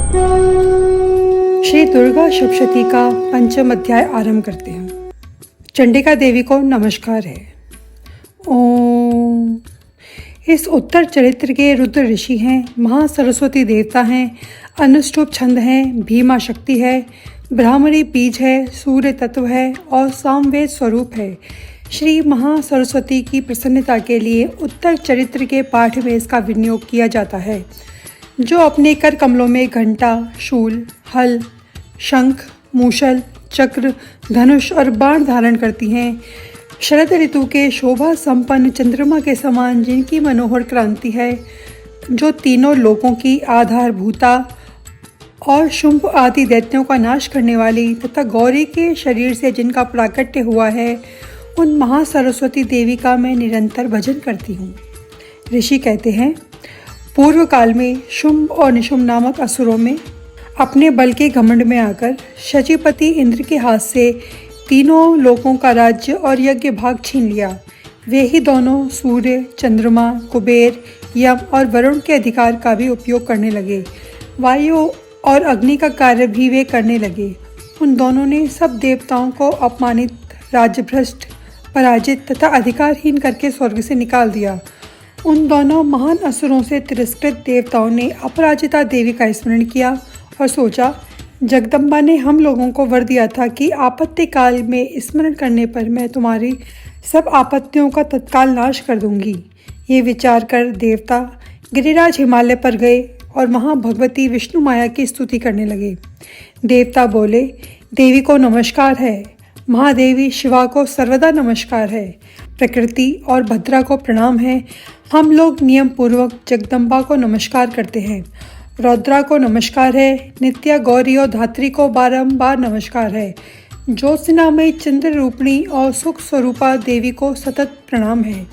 श्री दुर्गा सप्तशती का पंचम अध्याय आरंभ करते हैं। चंडिका देवी को नमस्कार है। ओम। इस उत्तर चरित्र के रुद्र ऋषि हैं, महासरस्वती देवता हैं, अनुष्टुप छंद हैं, भीमा शक्ति है, ब्राह्मणी बीज है, सूर्य तत्व है और सामवेद स्वरूप है। श्री महासरस्वती की प्रसन्नता के लिए उत्तर चरित्र के पाठ में इसका विनियोग किया जाता है। जो अपने कर कमलों में घंटा, शूल, हल, शंख, मूषल, चक्र, धनुष और बाण धारण करती हैं। शरद ऋतु के शोभा संपन्न चंद्रमा के समान जिनकी मनोहर क्रांति है, जो तीनों लोकों की आधारभूता और शुंभ आदि दैत्यों का नाश करने वाली तथा गौरी के शरीर से जिनका प्राकट्य हुआ है, उन महासरस्वती देवी का मैं निरंतर भजन करती हूँ। ऋषि कहते हैं, पूर्व काल में शुंभ और निशुंभ नामक असुरों में अपने बल के घमंड में आकर शचीपति इंद्र के हाथ से तीनों लोकों का राज्य और यज्ञ भाग छीन लिया। वे ही दोनों सूर्य, चंद्रमा, कुबेर, यम और वरुण के अधिकार का भी उपयोग करने लगे। वायु और अग्नि का कार्य भी वे करने लगे। उन दोनों ने सब देवताओं को अपमानित, राज्यभ्रष्ट, पराजित तथा अधिकारहीन करके स्वर्ग से निकाल दिया। उन दोनों महान असुरों से तिरस्कृत देवताओं ने अपराजिता देवी का स्मरण किया और सोचा, जगदम्बा ने हम लोगों को वर दिया था कि आपत्ति काल में स्मरण करने पर मैं तुम्हारी सब आपत्तियों का तत्काल नाश कर दूंगी। ये विचार कर देवता गिरिराज हिमालय पर गए और वहाँ भगवती विष्णु माया की स्तुति करने लगे। देवता बोले, देवी को नमस्कार है, महादेवी शिवा को सर्वदा नमस्कार है, प्रकृति और भद्रा को प्रणाम है। हम लोग नियम पूर्वक जगदम्बा को नमस्कार करते हैं। रौद्रा को नमस्कार है, नित्या, गौरी और धात्री को बारंबार नमस्कार है। ज्योत्सनामयी चंद्र रूपिणी और सुख स्वरूपा देवी को सतत प्रणाम है।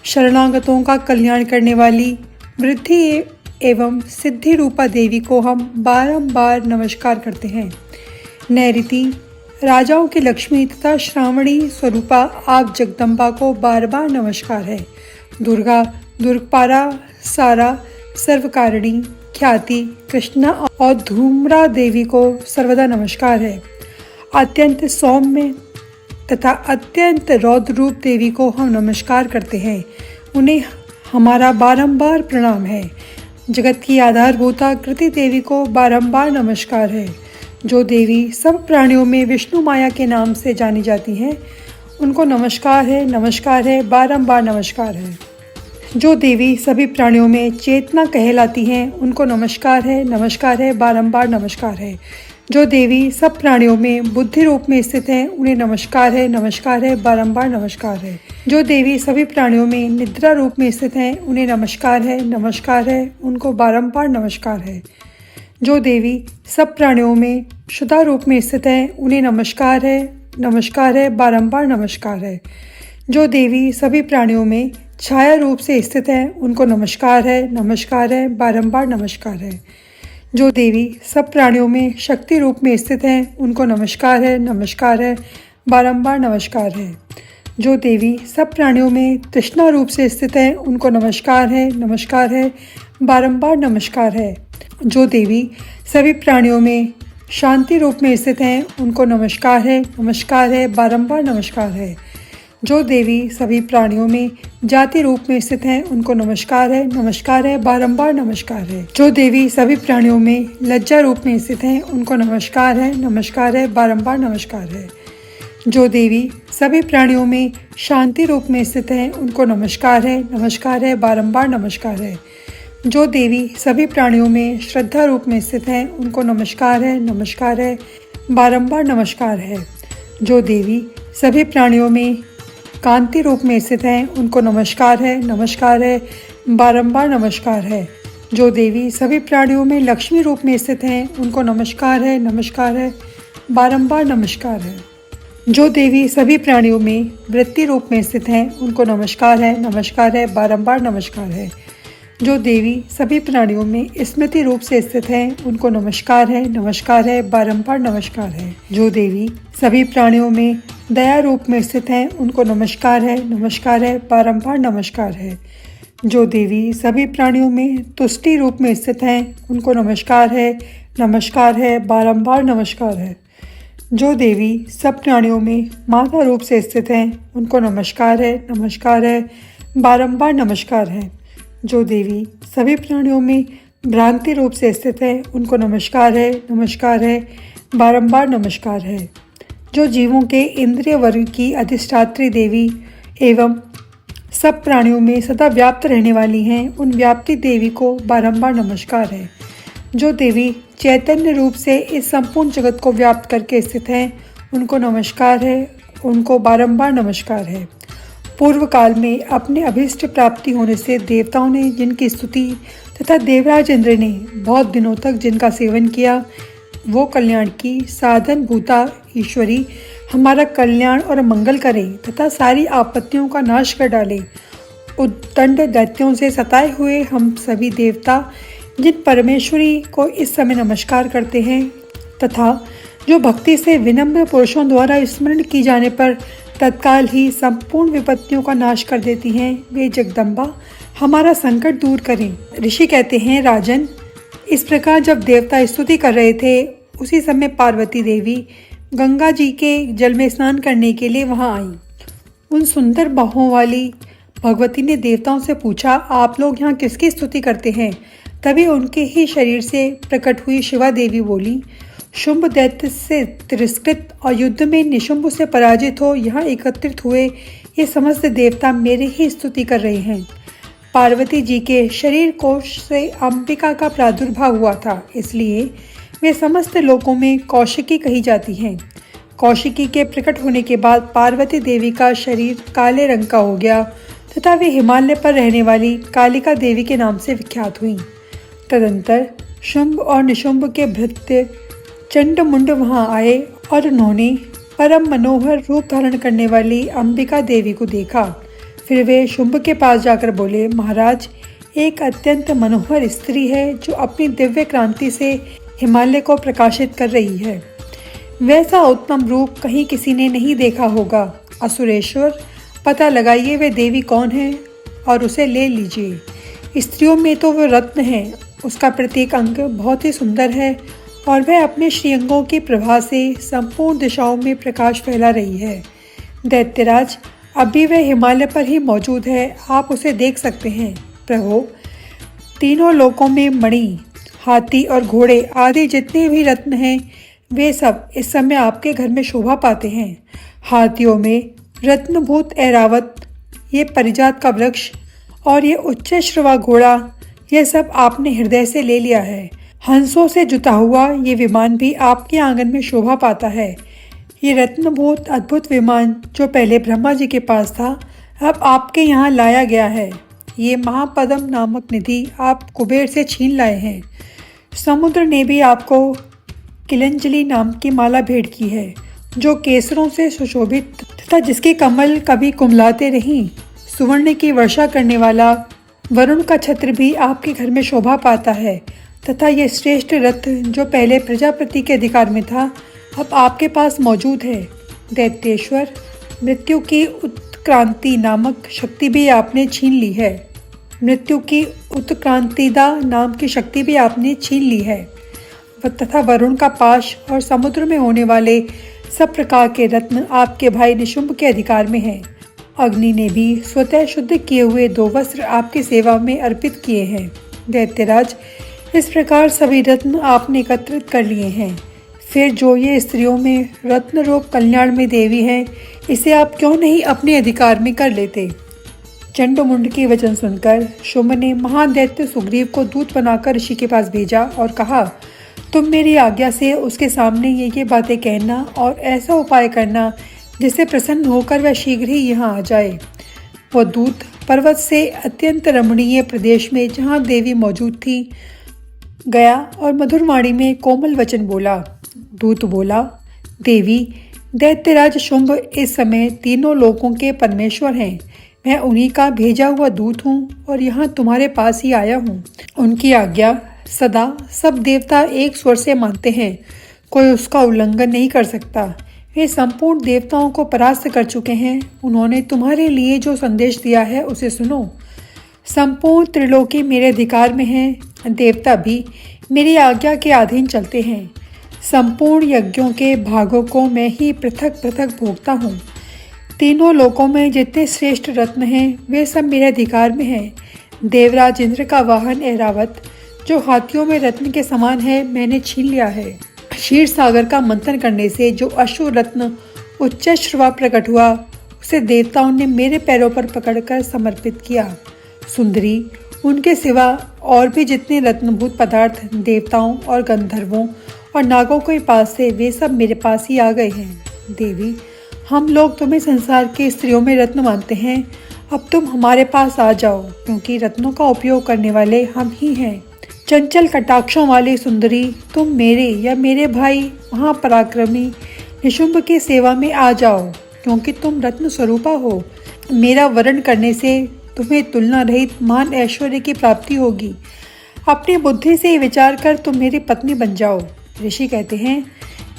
शरणागतों का कल्याण करने वाली वृद्धि एवं सिद्धि रूपा देवी को हम बारंबार नमस्कार करते हैं। नैऋति, राजाओं की लक्ष्मी तथा श्रावणी स्वरूपा आप जगदम्बा को बार बार नमस्कार है। दुर्गा, दुर्गपारा, सारा, सर्वकारिणी, ख्याति, कृष्णा और धूम्रा देवी को सर्वदा नमस्कार है। अत्यंत सौम्य तथा अत्यंत रौद्र रूप देवी को हम नमस्कार करते हैं। उन्हें हमारा बारंबार प्रणाम है। जगत की आधारभूता कृति देवी को बारंबार नमस्कार है। जो देवी सब प्राणियों में विष्णु माया के नाम से जानी जाती हैं, उनको नमस्कार है, बारंबार नमस्कार है। जो देवी सभी प्राणियों में चेतना कहलाती हैं, उनको नमस्कार है, बारंबार नमस्कार है। जो देवी सब प्राणियों में बुद्धि रूप में स्थित हैं, उन्हें नमस्कार है, बारंबार नमस्कार है। जो देवी सभी प्राणियों में निद्रा रूप में स्थित हैं, उन्हें नमस्कार है, उनको बारंबार नमस्कार है। जो देवी सब प्राणियों में शुद्धा रूप में स्थित हैं, उन्हें नमस्कार है, बारंबार नमस्कार है। जो देवी सभी प्राणियों में छाया रूप से स्थित है, उनको नमस्कार है, बारंबार नमस्कार है। जो देवी सब प्राणियों में शक्ति रूप में स्थित हैं, उनको नमस्कार है, बारंबार नमस्कार है। जो देवी सब प्राणियों में तृष्णा रूप से स्थित हैं, उनको नमस्कार है, बारंबार नमस्कार है। जो देवी सभी प्राणियों में शांति रूप में स्थित हैं, उनको नमस्कार है, बारंबार नमस्कार है। जो देवी सभी प्राणियों में जाति रूप में स्थित हैं, उनको नमस्कार है, बारंबार नमस्कार है। जो देवी सभी प्राणियों में लज्जा रूप में स्थित हैं, उनको नमस्कार है, बारंबार नमस्कार है। जो देवी सभी प्राणियों में शांति रूप में स्थित हैं, उनको नमस्कार है, बारंबार नमस्कार है। जो देवी सभी प्राणियों में श्रद्धा रूप में स्थित हैं, उनको नमस्कार है, बारंबार नमस्कार है। जो देवी सभी प्राणियों में कांति रूप में स्थित हैं, उनको नमस्कार है, बारंबार नमस्कार है। जो देवी सभी प्राणियों में लक्ष्मी रूप में स्थित हैं, उनको नमस्कार है, बारंबार नमस्कार है। जो देवी सभी प्राणियों में वृत्ति रूप में स्थित हैं, उनको नमस्कार है, बारंबार नमस्कार है। जो देवी सभी प्राणियों में स्मृति रूप से स्थित हैं, उनको नमस्कार है, बारंबार नमस्कार है। जो देवी सभी प्राणियों में दया रूप में स्थित हैं, उनको नमस्कार है, बारंबार नमस्कार है। जो देवी सभी प्राणियों में तुष्टि रूप में स्थित हैं, उनको नमस्कार नमस्कार है, बारंबार नमस्कार है। जो देवी सब प्राणियों में माता रूप से स्थित हैं, उनको नमस्कार है, बारंबार नमस्कार है। जो देवी सभी प्राणियों में भ्रांति रूप से स्थित है, उनको नमस्कार है, बारंबार नमस्कार है। जो जीवों के इंद्रिय वर्ग की अधिष्ठात्री देवी एवं सब प्राणियों में सदा व्याप्त रहने वाली हैं, उन व्याप्ति देवी को बारंबार नमस्कार है। जो देवी चैतन्य रूप से इस संपूर्ण जगत को व्याप्त करके स्थित हैं, उनको नमस्कार है, उनको बारंबार नमस्कार है। पूर्व काल में अपने अभीष्ट प्राप्ति होने से देवताओं ने जिनकी स्तुति तथा देवराज इंद्र ने बहुत दिनों तक जिनका सेवन किया, वो कल्याण की साधन भूता ईश्वरी हमारा कल्याण और मंगल करे तथा सारी आपत्तियों का नाश कर डाले। उद्दंड दैत्यों से सताए हुए हम सभी देवता जिन परमेश्वरी को इस समय नमस्कार करते हैं तथा जो भक्ति से विनम्र पुरुषों द्वारा स्मरण की जाने पर तत्काल ही संपूर्ण विपत्तियों का नाश कर देती हैं, वे जगदम्बा हमारा संकट दूर करें। ऋषि कहते हैं, राजन, इस प्रकार जब देवता स्तुति कर रहे थे, उसी समय पार्वती देवी गंगा जी के जल में स्नान करने के लिए वहां आई। उन सुंदर बाहों वाली भगवती ने देवताओं से पूछा, आप लोग यहाँ किसकी स्तुति करते हैं? तभी उनके ही शरीर से प्रकट हुई शिवा देवी बोली, शुंभ दैत्य से तिरस्कृत और युद्ध में निशुंभ से पराजित हो यहाँ एकत्रित हुए ये समस्त देवता मेरे ही स्तुति कर रहे हैं। पार्वती जी के शरीर कोश से अंबिका का प्रादुर्भाव हुआ था, इसलिए वे समस्त लोकों में कौशिकी कही जाती हैं। कौशिकी के प्रकट होने के बाद पार्वती देवी का शरीर काले रंग का हो गया तथा वे हिमालय पर रहने वाली कालिका देवी के नाम से विख्यात हुई। तदंतर शुंभ और निशुंभ के भृत्य चंड मुंड वहां आए और उन्होंने परम मनोहर रूप धारण करने वाली अंबिका देवी को देखा। फिर वे शुंभ के पास जाकर बोले, महाराज, एक अत्यंत मनोहर स्त्री है जो अपनी दिव्य क्रांति से हिमालय को प्रकाशित कर रही है। वैसा उत्तम रूप कहीं किसी ने नहीं देखा होगा। असुरेश्वर, पता लगाइए वे देवी कौन है और उसे ले लीजिए। स्त्रियों में तो वह रत्न है, उसका प्रत्येक अंग बहुत ही सुंदर है और वह अपने श्रीअंगों की प्रभा से संपूर्ण दिशाओं में प्रकाश फैला रही है। दैत्यराज, अभी वह हिमालय पर ही मौजूद है, आप उसे देख सकते हैं। प्रभु, तीनों लोकों में मणि, हाथी और घोड़े आदि जितने भी रत्न हैं, वे सब इस समय आपके घर में शोभा पाते हैं। हाथियों में रत्नभूत ऐरावत, ये परिजात का वृक्ष और ये उच्च श्रवा घोड़ा, यह सब आपने हृदय से ले लिया है। हंसों से जुता हुआ ये विमान भी आपके आंगन में शोभा पाता है। ये रत्नभूत अद्भुत विमान जो पहले ब्रह्मा जी के पास था, अब आपके यहाँ लाया गया है। ये महापद्म नामक निधि आप कुबेर से छीन लाए हैं। समुद्र ने भी आपको किलंजली नाम की माला भेंट की है, जो केसरों से सुशोभित तथा जिसके कमल कभी कुमलाते नहीं। सुवर्ण की वर्षा करने वाला वरुण का छत्र भी आपके घर में शोभा पाता है तथा ये श्रेष्ठ रथ जो पहले प्रजापति के अधिकार में था, अब आपके पास मौजूद है। दैत्येश्वर, मृत्यु की उत्क्रांति नामक शक्ति भी आपने छीन ली है। मृत्यु की उत्क्रांतिदा नाम की शक्ति भी आपने छीन ली है तथा वरुण का पाश और समुद्र में होने वाले सब प्रकार के रत्न आपके भाई निशुंभ के अधिकार में हैं। अग्नि ने भी स्वतः शुद्ध किए हुए 2 वस्त्र आपकी सेवा में अर्पित किए हैं। दैत्यराज, इस प्रकार सभी रत्न आपने एकत्रित कर लिए हैं। फिर जो ये स्त्रियों में रत्न रूप कल्याण में देवी हैं, इसे आप क्यों नहीं अपने अधिकार में कर लेते? चंडमुंड के वचन सुनकर शुंभ ने महादैत्य सुग्रीव को दूत बनाकर ऋषि के पास भेजा और कहा, तुम मेरी आज्ञा से उसके सामने ये बातें कहना और ऐसा उपाय करना जिससे प्रसन्न होकर वह शीघ्र ही यहाँ आ जाए। वह दूत पर्वत से अत्यंत रमणीय प्रदेश में जहाँ देवी मौजूद थी गया और मधुर वाणी में कोमल वचन बोला। दूत बोला, देवी, दैत्यराज शुंभ इस समय तीनों लोकों के परमेश्वर हैं। मैं उन्हीं का भेजा हुआ दूत हूँ और यहाँ तुम्हारे पास ही आया हूँ। उनकी आज्ञा सदा सब देवता एक स्वर से मानते हैं, कोई उसका उल्लंघन नहीं कर सकता। वे संपूर्ण देवताओं को परास्त कर चुके हैं। उन्होंने तुम्हारे लिए जो संदेश दिया है उसे सुनो। संपूर्ण त्रिलोकी मेरे अधिकार में है। देवता भी मेरी आज्ञा के अधीन चलते हैं। संपूर्ण यज्ञों के भागों को मैं ही पृथक पृथक भोगता हूँ। तीनों लोकों में जितने श्रेष्ठ रत्न हैं वे सब मेरे अधिकार में हैं। देवराज इंद्र का वाहन ऐरावत जो हाथियों में रत्न के समान है मैंने छीन लिया है। क्षीर सागर का मंथन करने से जो अश्व रत्न उच्च श्रवा प्रकट हुआ उसे देवताओं ने मेरे पैरों पर पकड़कर समर्पित किया। सुंदरी, उनके सिवा और भी जितने रत्नभूत पदार्थ देवताओं और गंधर्वों और नागों के पास से वे सब मेरे पास ही आ गए हैं। देवी, हम लोग तुम्हें संसार के स्त्रियों में रत्न मानते हैं। अब तुम हमारे पास आ जाओ, क्योंकि रत्नों का उपयोग करने वाले हम ही हैं। चंचल कटाक्षों वाली सुंदरी, तुम मेरे या मेरे भाई महापराक्रमी निशुंभ की सेवा में आ जाओ, क्योंकि तुम रत्न स्वरूपा हो। मेरा वरण करने से तुम्हें तुलना रहित मान ऐश्वर्य की प्राप्ति होगी। अपनी बुद्धि से विचार कर तुम मेरी पत्नी बन जाओ। ऋषि कहते हैं,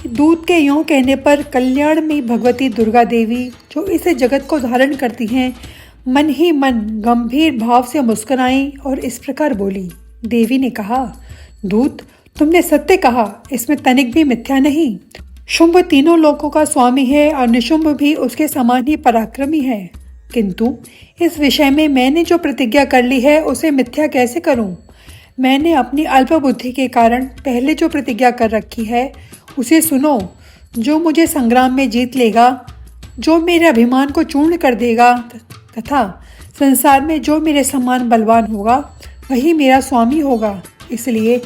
दूत के यूं कहने पर कल्याण में भगवती दुर्गा देवी जो इस जगत को धारण करती हैं, मन ही मन गंभीर भाव से मुस्कुराई और इस प्रकार बोली। देवी ने कहा, दूत, तुमने सत्य कहा, इसमें तनिक भी मिथ्या नहीं। शुंभ तीनों लोकों का स्वामी है और निशुंभ भी उसके समान ही पराक्रमी है, किंतु इस विषय में मैंने जो प्रतिज्ञा कर ली है उसे मिथ्या कैसे करूं? मैंने अपनी अल्प बुद्धि के कारण पहले जो प्रतिज्ञा कर रखी है उसे सुनो। जो मुझे संग्राम में जीत लेगा, जो मेरे अभिमान को चूर्ण कर देगा तथा संसार में जो मेरे समान बलवान होगा वही मेरा स्वामी होगा। इसलिए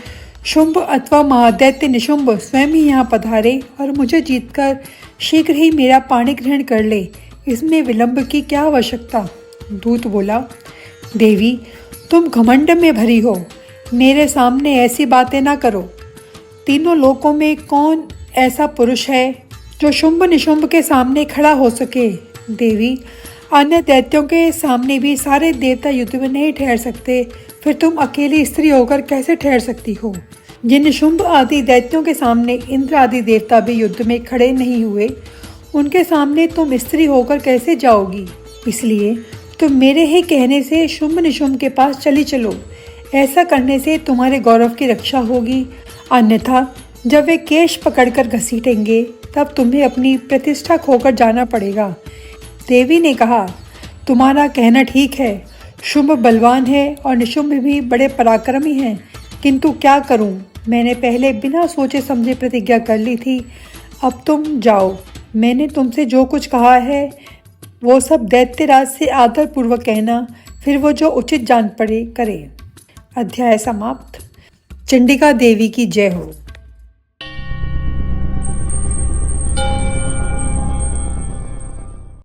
शुंभ अथवा महादैत्य निशुंभ स्वयं ही यहाँ पधारे और मुझे जीतकर शीघ्र ही मेरा पाणी ग्रहण कर ले। इसमें विलंब की क्या आवश्यकता? दूत बोला, देवी, तुम घमंड में भरी हो, मेरे सामने ऐसी बातें ना करो। तीनों लोकों में कौन ऐसा पुरुष है जो शुंभ निशुंभ के सामने खड़ा हो सके? देवी, अन्य दैत्यों के सामने भी सारे देवता युद्ध में नहीं ठहर सकते, फिर तुम अकेली स्त्री होकर कैसे ठहर सकती हो? जिन शुंभ आदि दैत्यों के सामने इंद्र आदि देवता भी युद्ध में खड़े नहीं हुए, उनके सामने तुम स्त्री होकर कैसे जाओगी? इसलिए तुम मेरे ही कहने से शुंभ निशुंभ के पास चली चलो। ऐसा करने से तुम्हारे गौरव की रक्षा होगी, अन्यथा जब वे केश पकड़कर घसीटेंगे तब तुम्हें अपनी प्रतिष्ठा खोकर जाना पड़ेगा। देवी ने कहा, तुम्हारा कहना ठीक है, शुंभ बलवान है और निशुंभ भी बड़े पराक्रमी हैं, किंतु क्या करूं? मैंने पहले बिना सोचे समझे प्रतिज्ञा कर ली थी। अब तुम जाओ, मैंने तुमसे जो कुछ कहा है वो सब दैत्यराज से आदर पूर्वक कहना, फिर वो जो उचित जान पड़े करे। अध्याय समाप्त। चंडिका देवी की जय हो।